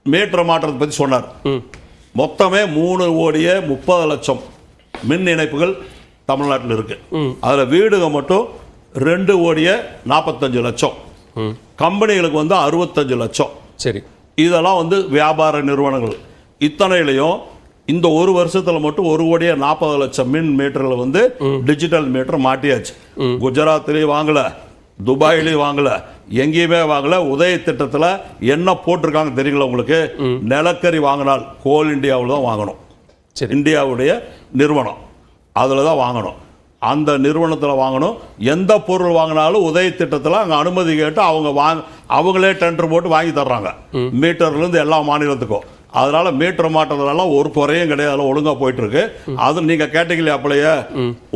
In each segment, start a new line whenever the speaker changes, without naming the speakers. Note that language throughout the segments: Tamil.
மீட்டர் மாற்றத்தை பற்றி சொன்னார். மொத்தமே 3,30,00,000 மின் இணைப்புகள் தமிழ்நாட்டில் இருக்கு. அதில் வீடுங்க மட்டும் 2,45,00,000, கம்பெனிகளுக்கு வந்து 65,00,000.
சரி,
இதெல்லாம் வந்து வியாபார நிறுவனங்கள். இத்தனையிலையும் இந்த ஒரு வருஷத்துல மட்டும் 1,40,00,000 மின் மீட்டர்கள் வந்து டிஜிட்டல் மீட்டர் மாட்டியாச்சு. குஜராத்லேயும் வாங்கல, துபாயிலையும் வாங்கல, எங்கேயுமே வாங்கல. உதய திட்டத்தில் என்ன போட்டிருக்காங்க தெரியுங்களா உங்களுக்கு? நிலக்கரி வாங்கினால் கோல் இந்தியாவில் தான் வாங்கணும். இந்தியாவுடைய நிறுவனம் அதில் தான் வாங்கணும். அந்த நிறுவனத்தில் வாங்கணும். எந்த பொருள் வாங்கினாலும் உதய திட்டத்தில் அங்கே அனுமதி கேட்டு அவங்களே டெண்டர் போட்டு வாங்கி தர்றாங்க, மீட்டர்லேருந்து எல்லா மாநிலத்துக்கும். அதனால மீட்டர் மாற்றதுனால ஒரு குறையும் கிடையாது, ஒழுங்கா போயிட்டு இருக்கு. அது நீங்க கேட்டீங்களா அப்படியே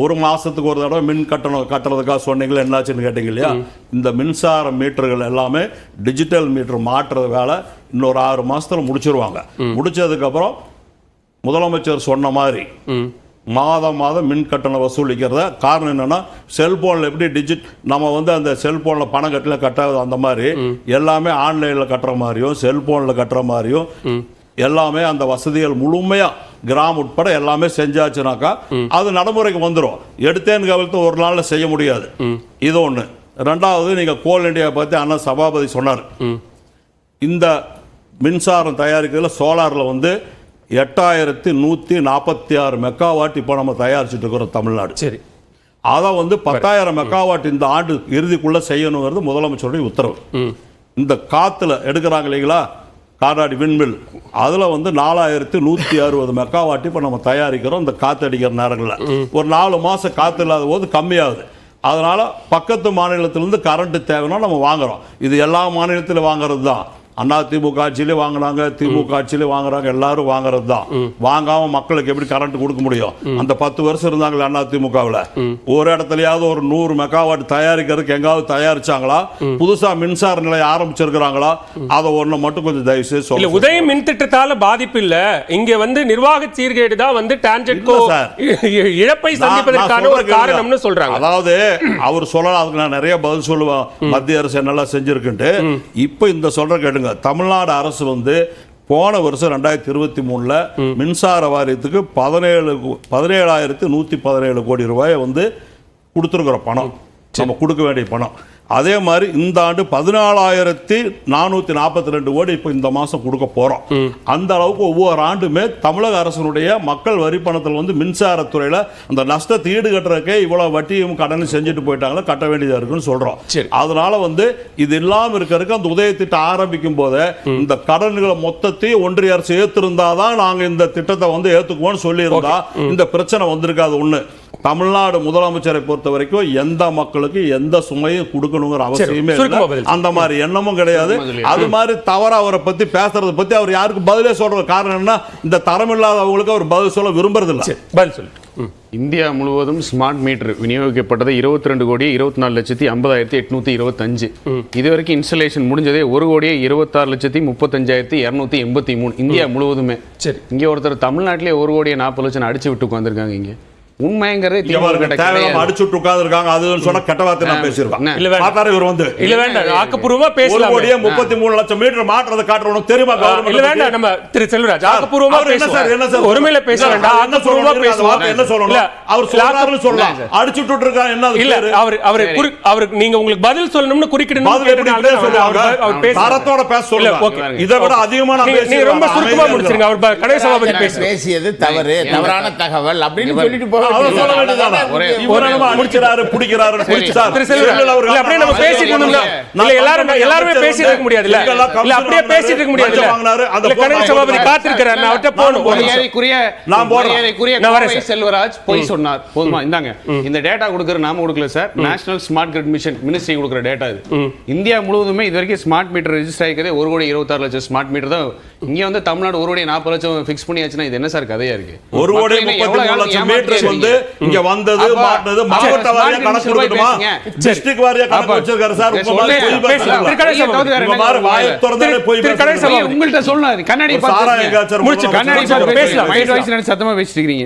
ஒரு மாசத்துக்கு ஒரு தடவை மின் கட்டணம் கட்டுறதுக்காக சொன்னீங்களா, என்னாச்சுன்னு கேட்டீங்க இல்லையா? இந்த மின்சார மீட்டர்கள் எல்லாமே டிஜிட்டல் மீட்டர் மாற்றுற வேலை இன்னொரு 6 மாசத்துல முடிச்சிருவாங்க. முடிச்சதுக்கு அப்புறம் முதலமைச்சர் சொன்ன மாதிரி மாதம் மின் கட்டணம் வசூலிக்கிறத. காரணம் என்னன்னா, செல்போன்ல எப்படி நம்ம வந்து அந்த செல்போன்ல பணம் கட்டாது, அந்த மாதிரி எல்லாமே ஆன்லைன்ல கட்டுற மாதிரியும் செல்போன்ல கட்டுற மாதிரியும் எல்லாமே அந்த வசதிகள் முழுமையா கிராம் உட்பட எல்லாமே செஞ்சாச்சுனாக்கா அது நடைமுறைக்கு வந்துடும். எடுத்தேன்னு கவலத்து ஒரு நாள்ல செய்ய முடியாது. இது ஒண்ணு. ரெண்டாவது, நீங்க கோல் இந்தியா பத்தி அண்ணன் சபாபதி சொன்னார். இந்த மின்சாரம் தயாரிக்கிறதுல சோலார்ல வந்து 8,146 மெகாவாட் இப்போ நம்ம தயாரிச்சுட்டு இருக்கிறோம் தமிழ்நாடு.
சரி,
அதை வந்து 10,000 மெகாவாட் இந்த ஆண்டு இறுதிக்குள்ள செய்யணுங்கிறது முதலமைச்சருடைய உத்தரவு. இந்த காத்துல எடுக்கிறாங்க இல்லைங்களா, காடாடி விண்மில், அதில் வந்து 4,160 மெகாவாட் இப்போ நம்ம தயாரிக்கிறோம். இந்த காற்று அடிக்கிற நேரங்களில் ஒரு 4 மாதம் காற்று இல்லாத போது கம்மியாகுது. அதனால பக்கத்து மாநிலத்திலிருந்து கரண்ட் தேவைன்னா நம்ம வாங்குறோம். இது எல்லா மாநிலத்திலும் வாங்குறது தான். அண்ணா திமுக ஆட்சியிலே வாங்கினாங்க, திமுக ஆட்சியிலே வாங்குறாங்க, எல்லாரும் வாங்குறது தான். வாங்காம மக்களுக்கு எப்படி கரண்ட் கொடுக்க முடியும்? அந்த 10 வருஷம் இருந்தாங்களே அண்ணா திமுகவில், ஒரு இடத்துலயாவது ஒரு 100 மெகாவாட் தயாரிக்கிறதுக்கு எங்காவது தயாரிச்சாங்களா? புதுசா மின்சார நிலையம் ஆரம்பிச்சிருக்கிறாங்களா? அதை ஒண்ணு மட்டும் கொஞ்சம் தயவு செய்து சொல்லுங்க.
உதய மின் திட்டத்தால பாதிப்பு இல்ல, இங்க வந்து நிர்வாக சீர்கேடு தான் வந்து டான்ஜெட்கோ இழப்பை சந்திப்பதற்கான ஒரு காரணம்னு சொல்றாங்க.
அதாவது அவர் சொல்லலாம், அதுக்கு நான் நிறைய பதில் சொல்லுவேன், மத்திய அரசு என்னெல்லாம் செஞ்சிருக்குன்ட்டு. இப்போ இந்த சொல்ற கேட்டுங்க. தமிழ்நாடு அரசு வந்து போன வருஷம் 2023 மின்சார வாரியத்துக்கு 17,117 கோடி ரூபாயை வந்து கொடுத்துருக்கிற பணம், நம்ம கொடுக்க வேண்டிய பணம். அதே மாதிரி இந்த ஆண்டு 14,442 கோடி இப்போ இந்த மாசம் கொடுக்க போறோம். அந்த அளவுக்கு ஒவ்வொரு ஆண்டுமே தமிழக அரசினுடைய மக்கள் வரி பணத்தில் வந்து மின்சாரத்துறையில அந்த நஷ்டத்தை ஈடுகட்டுறதுக்கே இவ்வளவு வட்டியும் கடனும் செஞ்சுட்டு போயிட்டாங்களா, கட்ட வேண்டியதா இருக்குன்னு சொல்றோம். அதனால வந்து இது இல்லாம இருக்கிறதுக்கு அந்த உதய திட்டம் ஆரம்பிக்கும் போது இந்த கடன்களை மொத்தத்தையும் ஒன்றிய அரசு ஏத்திருந்தாதான் நாங்க இந்த திட்டத்தை வந்து ஏத்துக்குவோம்னு சொல்லி இருந்தா இந்த பிரச்சனை வந்திருக்காது. ஒண்ணு, தமிழ்நாடு முதலமைச்சரை பொறுத்த வரைக்கும் எந்த மக்களுக்கு எந்த சுமையும் கொடுக்கணுங்கிற அவசியமே இல்லை, அந்த மாதிரி எண்ணமும் கிடையாது. அது மாதிரி தவறா அவரை பத்தி பேசுறத பத்தி அவர் யாருக்கு பதிலே சொல்ற காரணம் என்ன? இந்த தரம் இல்லாதவங்களுக்கு அவர் பதில் சொல்ல விரும்புறது இல்லை.
பதில் சொல்லு.
இந்தியா முழுவதும் ஸ்மார்ட் மீட்டர் விநியோகிக்கப்பட்டது 22,24,825. இதுவரைக்கும் இன்ஸ்டலேஷன் முடிஞ்சதே 1,26,35,283 இந்தியா முழுவதுமே. சரி, இங்க ஒருத்தர் தமிழ்நாட்டிலே 1,40,00,000 அடிச்சு விட்டு உட்கார்ந்துருக்காங்க. இங்க உண்மைங்கிறதே
அடிச்சு விட்டு உட்கார்ந்துருக்காங்க. அதுன்னு சொன்னா கெட்ட வார்த்தை நான் பேசியிருக்கேன். இவர் வந்து
இல்ல வேண்டாம், ஆக்கப்பூர்வமா பேசலாம்.
1,33,00,000 மீட்டர் மாற்றத்தை காட்டுறோம் தெரியுமா?
இல்ல வேண்டாம், நம்ம திரு செல்வராஜ் ஆக்கப்பூர்வமா பேசலாம். ஒருமையில பேச வேண்டாம், ஆக்கப்பூர்வமா பேசலாம்.
என்ன சொல்லணும்? அவர் சொல்றாருன்னு சொல்லலாம். அடிச்சு விட்டு இருக்காங்க என்ன?
இல்ல அவருக்கு நீங்க உங்களுக்கு பதில் சொல்லணும்னு குறுக்கிடணும்.
தரத்தோட பேச சொல்லுங்க. இதை விட அதிகமான
நீங்க ரொம்ப சுருக்கமா முடிச்சிருங்க. அவர் கணேச சபாபதி
பேசியது தவறு, தவறான தகவல் அப்படின்னு சொல்லிட்டு போக
எல்லாருமே பேசிட்டு இருக்க முடியாது. அப்படியே பேசிட்டு இருக்க முடியாது.
செல்வராஜ் போய் சொன்னார். போதுமா? இந்தாங்க இந்த டேட்டா கொடுக்கிற நாம கொடுக்கல sir, national smart grid mission ministry கொடுக்கிற டேட்டா இது. இந்தியா முழுவதுமே இது வரைக்கும் ஸ்மார்ட் மீட்டர் ரெஜிஸ்டர் ஆகிக்கிறதே 1,26,00,000 ஸ்மார்ட் மீட்டர் தான். இங்க வந்து தமிழ்நாடு 1,40,00,000 ஃபிக்ஸ் பண்ணியாச்சுன்னா இது என்ன சார் கதையா இருக்கு?
1,33,00,000 மீட்டர் வந்து இங்க வந்தது மாட்டது மாவட்ட வாரியா கணக்கு கொடுக்கணுமா? டிஸ்ட்ரிக்ட் வாரியா கணக்கு வச்சிருக்காரு சார். உங்க மாதிரி வாயை திறந்தாலே போய்
உங்கள்ட்ட சொன்னாரு கண்ணாடி பார்த்து கண்ணாடி பார்த்து பேசலாம். சத்தமா பேசிட்டு இருக்கீங்க.